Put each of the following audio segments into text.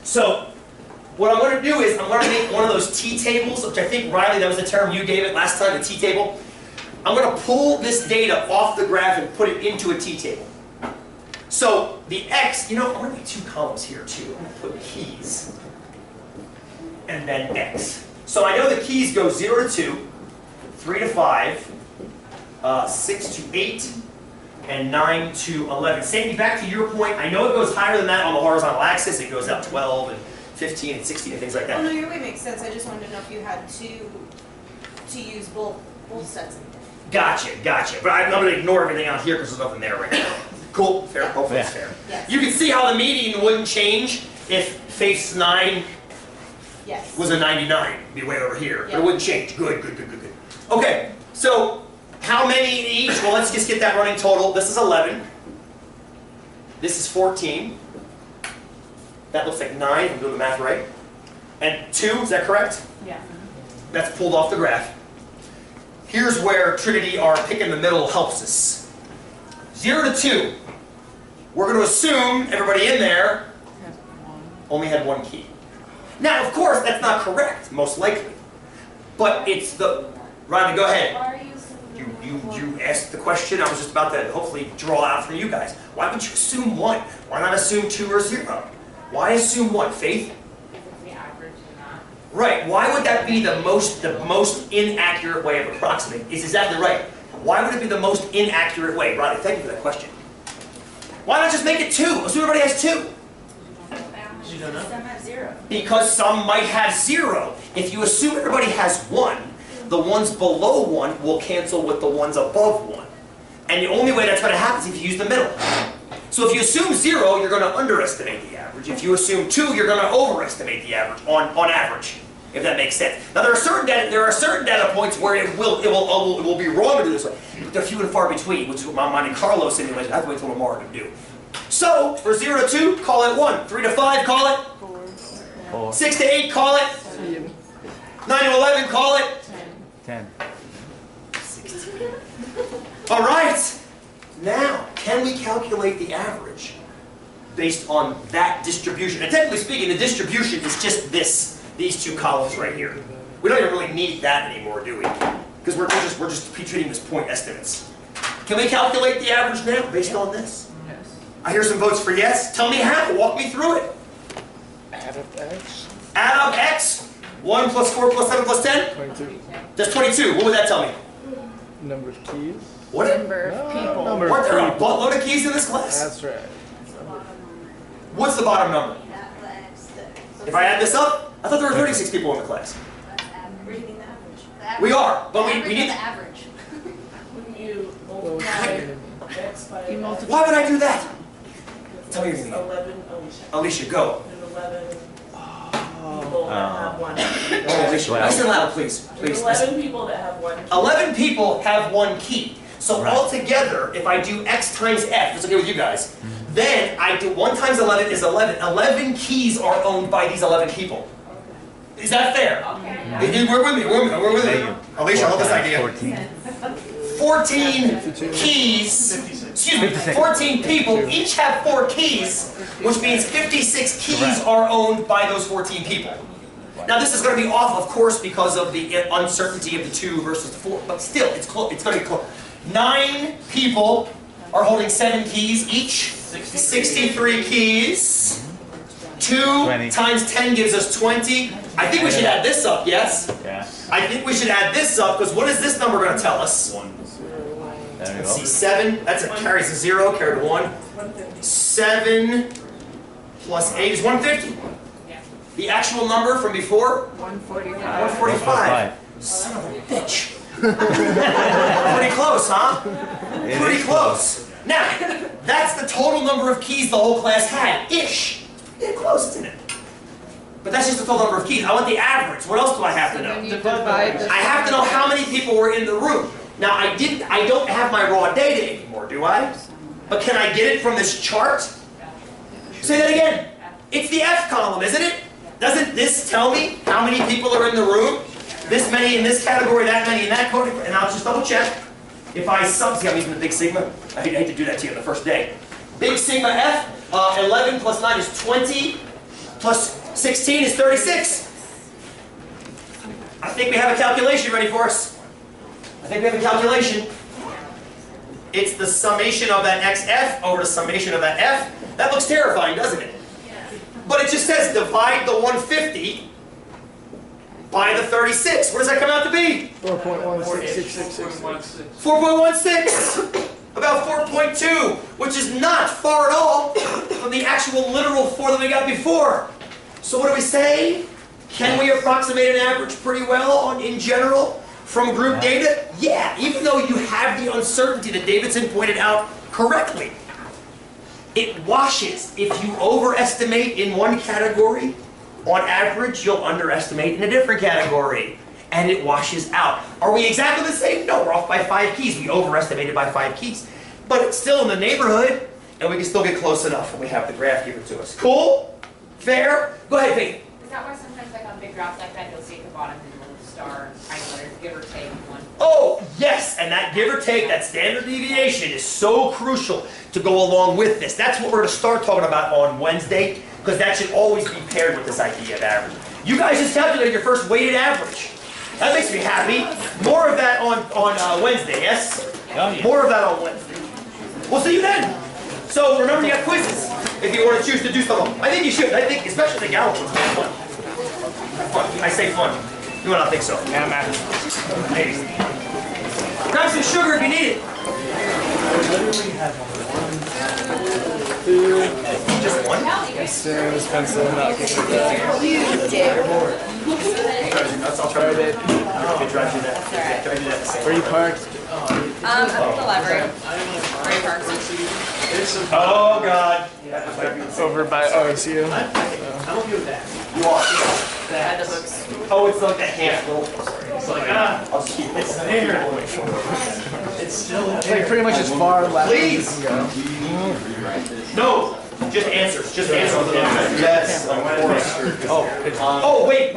So what I'm going to do is I'm going to make one of those t-tables, which I think, Riley, that was the term you gave it last time, the t-table. I'm going to pull this data off the graph and put it into a t-table. So the x, you know, I'm going to make two columns here too. I'm going to put keys and then x. So I know the keys go 0 to 2, 3 to 5, 6 to 8, and 9 to 11. Sandy, back to your point, I know it goes higher than that on the horizontal axis. It goes out 12 and 15 and 16 and things like that. Oh no, your way makes sense. I just wanted to know if you had to use both sets of data. Gotcha. But I'm going to ignore everything out here because there's nothing there right now. Cool, fair, hopefully it's fair. Yes. You can see how the median wouldn't change if face 9 Yes. was a 99. It'd be way over here, but Yeah. it wouldn't change. Good. Okay, so how many in each? Well, let's just get that running total. This is 11. This is 14. That looks like 9, if I'm doing the math right. And 2, is that correct? Yeah. That's pulled off the graph. Here's where Trinity, our pick in the middle, helps us. 0 to 2. We're going to assume everybody in there only had one key. Now, of course, that's not correct, most likely. But it's the... Riley, go ahead. You asked the question. I was just about to hopefully draw out for you guys. Why would you assume 1? Why not assume 2 or 0? Why assume 1? Faith? The average or not. Right. Why would that be the most inaccurate way of approximating? Is exactly right. Why would it be the most inaccurate way? Riley, thank you for that question. Why not just make it 2? Assume everybody has 2. You don't know? Some have 0. Because some might have 0. If you assume everybody has 1, the ones below 1 will cancel with the ones above 1. And the only way that's going to happen is if you use the middle. So if you assume 0, you're going to underestimate the average. If you assume 2, you're going to overestimate the average on average, if that makes sense. Now there are certain data points where it will be wrong to do this way. They're few and far between, which is what my Monte Carlo simulation. I have to wait till tomorrow to do. So for 0 to 2, call it 1. 3 to 5, call it 4. 6 to 8, call it 9 to 11, call it 10. 16. All right. Now, can we calculate the average based on that distribution? And technically speaking, the distribution is just these two columns right here. We don't even really need that anymore, do we? Because we're just treating this point estimates. Can we calculate the average now based on this? Yes. I hear some votes for yes. Tell me how. Walk me through it. Add up x. Add up x. 1 plus 4 plus 7 plus 10? 22. That's 22. What would that tell me? Number of keys. What? Number of people. Number Weren't of there a people. buttload of keys in this class? That's right. What's the bottom number? If I add this up, I thought there were 36 people in the class. We're hitting the average. We are, but we need... the average. When you Well, multiply x by You multiply. Why would I do that? Tell me your it's name. 11, Alicia. Alicia, go. There's 11 people that have one. Oh, Alicia, listen loud, please. There's Please. 11 people that have one. 11 people have one key. So altogether, if I do x times f, that's okay with you guys, then I do 1 times 11 is 11. 11 keys are owned by these 11 people. Is that fair? Okay. We're with me, we're with me. Alicia, hold this idea. 14. 14 keys, excuse me, 14 people, each have 4 keys, which means 56 keys are owned by those 14 people. Now this is going to be off, of course, because of the uncertainty of the 2 versus the 4, but still, it's close. It's going to be close. 9 people are holding 7 keys each, 63 keys. 2 20. times 10 gives us 20. I think we should add this up, yes? Yeah. I think we should add this up, because what is this number going to tell us? 1. There we Let's see, go. 7, that's carries a 0, carried a 1. 7 plus 8 is 150. The actual number from before? 145. 145. Son of a bitch. Pretty close, huh? Pretty close. Now, that's the total number of keys the whole class had, ish. Pretty close, isn't it? But that's just the total number of keys. I want the average. What else do I have to know? Then you divide the- I have to know how many people were in the room. Now, I don't have my raw data anymore, do I? But can I get it from this chart? Say that again. It's the F column, isn't it? Doesn't this tell me how many people are in the room? This many in this category, that many in that category, and I'll just double check. If I see, I'm using the big sigma. I hate to do that to you on the first day. Big sigma F, 11 plus 9 is 20. plus 16 is 36. I think we have a calculation ready for us. I think we have a calculation. It's the summation of that xf over the summation of that f. That looks terrifying, doesn't it? But it just says divide the 150 by the 36. What does that come out to be? 4.166666. 4.16. About 4.2, which is not far at all from the actual literal 4 that we got before. So what do we say? Can we approximate an average pretty well in general from group data? Yeah, even though you have the uncertainty that Davidson pointed out correctly. It washes. If you overestimate in one category, on average, you'll underestimate in a different category. And it washes out. Are we exactly the same? No, we're off by 5 keys. We overestimated by 5 keys. But it's still in the neighborhood, and we can still get close enough when we have the graph given to us. Cool? Fair? Go ahead, Pete. Is that why sometimes like on big graphs like that, you'll see at the bottom the little star, triangular, give or take one? Oh, yes, and that give or take, that standard deviation is so crucial to go along with this. That's what we're going to start talking about on Wednesday, because that should always be paired with this idea of average. You guys just calculated your first weighted average. That makes me happy. More of that on Wednesday, yes? More of that on Wednesday. We'll see you then. So remember, you got quizzes if you want to choose to do some of them. I think you should. I think, especially the Gallup ones, fun. Fun. I say fun. You will not think so. Yeah, man. Ladies. Grab some sugar if you need it. Just one? Serious pencil, not getting it back. I'll try to do that. Try to do that. Try to do that. Where are you parked? At the library. Ray Parks. Oh, God. Over by OSU. I'm okay with that. You are. By the books. Oh, it's like a handful. It's like, I'll just keep it there. It's still It's like pretty much as far left Please. as you can go. No, just answers. Just answers. Yes, of course. Oh, wait.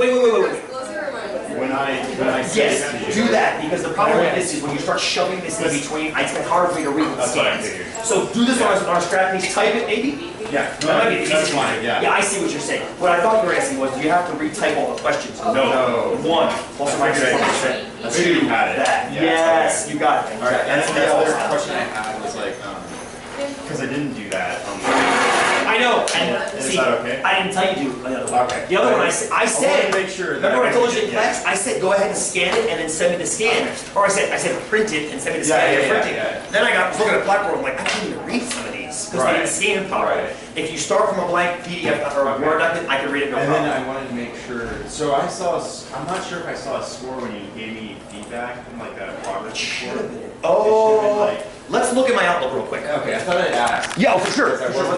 When I say Yes, it to you. do that, because the problem with this is when you start shoving this in between, it's hard for me to read the That's what I scans. figured. So do this on our scrap piece, type it maybe? Yeah, That might be the that's easiest fine, yeah. Yeah, I see what you're saying. What I thought you were asking was, do you have to retype all the questions? No. One, plus or minus I one figured percent. I figured you had it. That, Yeah, yes, okay. you got it. All right, and then the all other set. question I had was like, because I didn't do that on the. I know, and Is see, that okay? I didn't tell you to do the other one. Okay. The other one, I I said, wanted to make sure that remember when I told you in yeah. class? I said, go ahead and scan it and then send me the scan. Or I said print it and send me the Yeah, scan yeah, and print yeah, it. yeah. Then I was looking at Blackboard, I'm like, I can't even read some of these, because they Right. didn't scan properly. Right. If you start from a blank PDF or a Okay. Word document, I can read it no And then problem. I wanted to make sure, so I saw, I'm not sure if I saw a score when you gave me feedback, like a progress report. Oh, like- let's look at my Outlook real quick. Okay, I thought I'd ask. Yeah, for sure. Because I wasn't